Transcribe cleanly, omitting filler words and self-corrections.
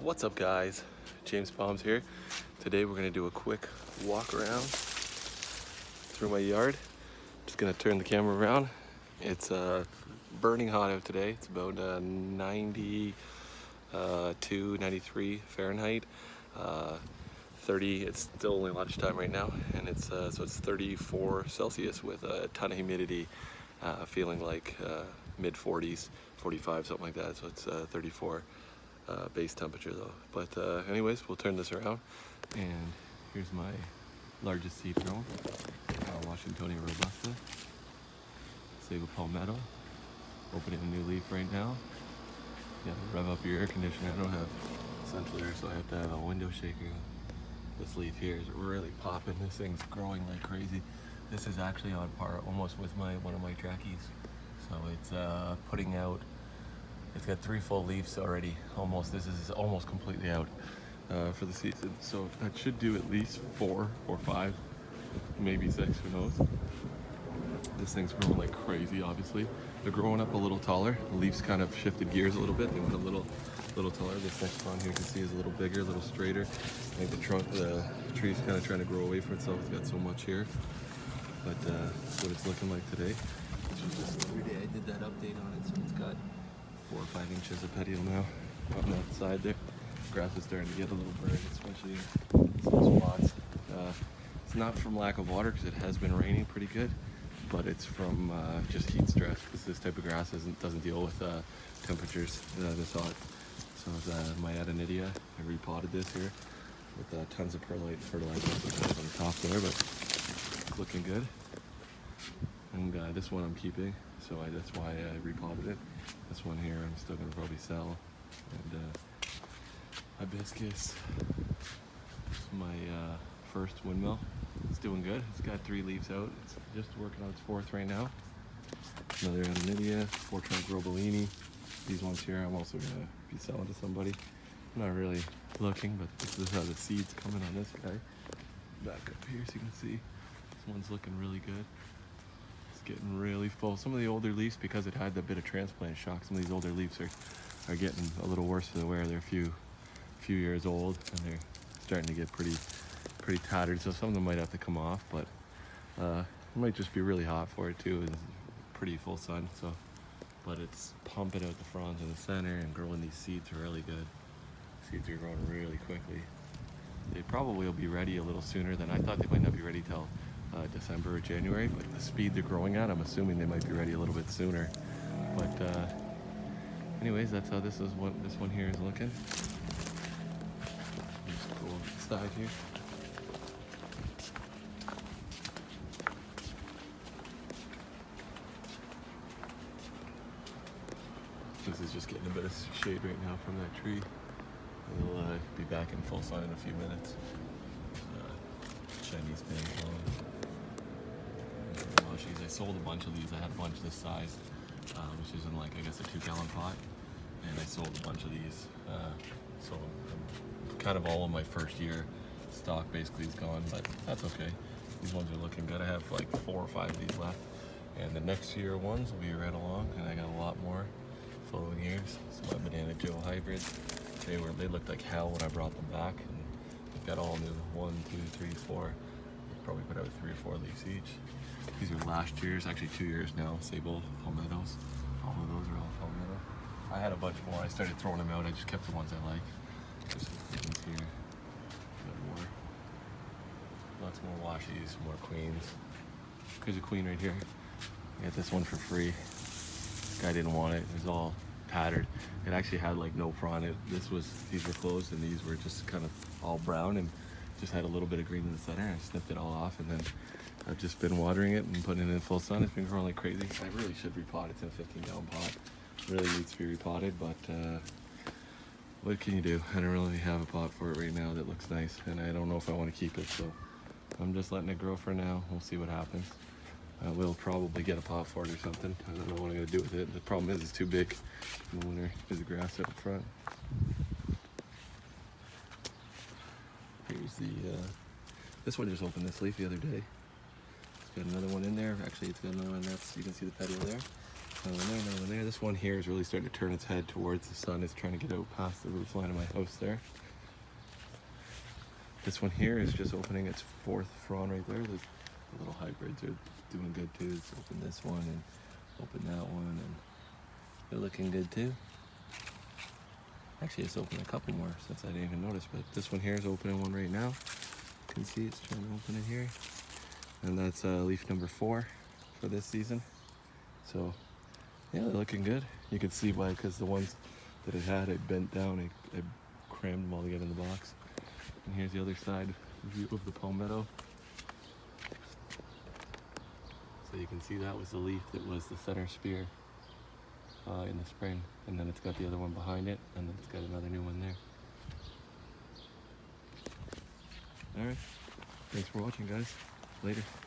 What's up, guys? James Bombs here. Today we're gonna do a quick walk around through my yard. Just gonna turn the camera around. It's burning hot out today. It's about 92, 93 Fahrenheit. 30. It's still only lunchtime right now, and it's so it's 34 Celsius with a ton of humidity. Feeling like mid 40s, 45, something like that. So it's 34. Base temperature though. But anyways, we'll turn this around, and here's my largest seed grown, Washingtonia robusta, Sable palmetto, opening a new leaf right now. Yeah, rev up your air conditioner. I don't have central air, so I have to have a window shaker. This leaf here is really popping. This thing's growing like crazy. This is actually on par almost with one of my trackies. So it's putting out. It's got 3 full leaves already. Almost. This is almost completely out for the season. So that should do at least 4 or 5, maybe 6. Who knows? This thing's growing like crazy. Obviously, they're growing up a little taller. The leaves kind of shifted gears a little bit. They went a little taller. This next one here you can see is a little bigger, a little straighter. I think the tree's kind of trying to grow away from itself. It's got so much here. But that's what it's looking like today. This was just the other day I did that update on it, so it's got 4 or 5 inches of petiole now on that side there. Grass is starting to get a little burnt, especially in some spots. It's not from lack of water, because it has been raining pretty good, but it's from just heat stress, because this type of grass doesn't deal with temperatures this hot. So my Adenidia, I repotted this here with tons of perlite fertilizer on the top there, but it's looking good. And this one I'm keeping, so that's why I repotted it. This one here I'm still going to probably sell. And hibiscus, it's my first windmill. It's doing good. It's got 3 leaves out. It's just working on its 4th right now. Another Adenidia, 4-trunk Robellini. These ones here I'm also going to be selling to somebody. I'm not really looking, but this is how the seed's coming on this guy. Back up here so you can see. This one's looking really good. Getting really full. Some of the older leaves, because it had the bit of transplant shock, some of these older leaves are getting a little worse for the wear. They're a few years old, and they're starting to get pretty tattered, so some of them might have to come off, but it might just be really hot for it too. It's pretty full sun, so but it's pumping out the fronds in the center and growing these seeds really good. Seeds are growing really quickly. They probably will be ready a little sooner than I thought. They might not be ready till December or January, but the speed they're growing at, I'm assuming they might be ready a little bit sooner. But anyways, that's how this one here is looking. Just go over the side here. This is just getting a bit of shade right now from that tree. It'll be back in full sun in a few minutes. Chinese pine. I sold a bunch of these. I had a bunch this size, which is in like, I guess, a 2-gallon pot, and I sold a bunch of these. So kind of all of my first year stock basically is gone, but that's okay. These ones are looking good. I have like 4 or 5 of these left, and the next year ones will be right along, and I got a lot more following years. So my Banana Joe hybrids, they looked like hell when I brought them back, and they've got all new 1, 2, 3, 4. Probably put out 3 or 4 leaves each. These are last year's, actually 2 years now, Sable palmettos. All of those are all palmetto. I had a bunch more. I started throwing them out. I just kept the ones I like. There's some things here. Got more. Lots more washies, more queens. There's a queen right here. I got this one for free. This guy didn't want it. It was all tattered. It actually had like no frond. These were closed, and these were just kind of all brown and just had a little bit of green in the center. I snipped it all off, and then I've just been watering it and putting it in full sun. It's been growing like crazy. I really should repot it. It's in a 15-gallon pot. It really needs to be repotted, but what can you do? I don't really have a pot for it right now that looks nice, and I don't know if I want to keep it, so I'm just letting it grow for now. We'll see what happens. We'll probably get a pot for it or something. I don't know what I'm going to do with it. The problem is it's too big in the winter because the grass out in front. Here's this one just opened this leaf the other day. It's got another one in there. Actually, it's got another one. You can see the petiole there. Another one there, another one there. This one here is really starting to turn its head towards the sun. It's trying to get out past the roof line of my house there. This one here is just opening its fourth frond right there. The little hybrids are doing good too. Let's open this one and open that one, and they're looking good too. Actually, it's opened a couple more since I didn't even notice, but this one here is opening one right now. You can see it's trying to open it here. And that's leaf number 4 for this season. So yeah, they're looking good. You can see why, because the ones that I had, I bent down, I crammed them all together in the box. And here's the other side view of the palmetto. So you can see that was the leaf that was the center spear in the spring, and then it's got the other one behind it, and then it's got another new one there. Alright, thanks for watching, guys. Later.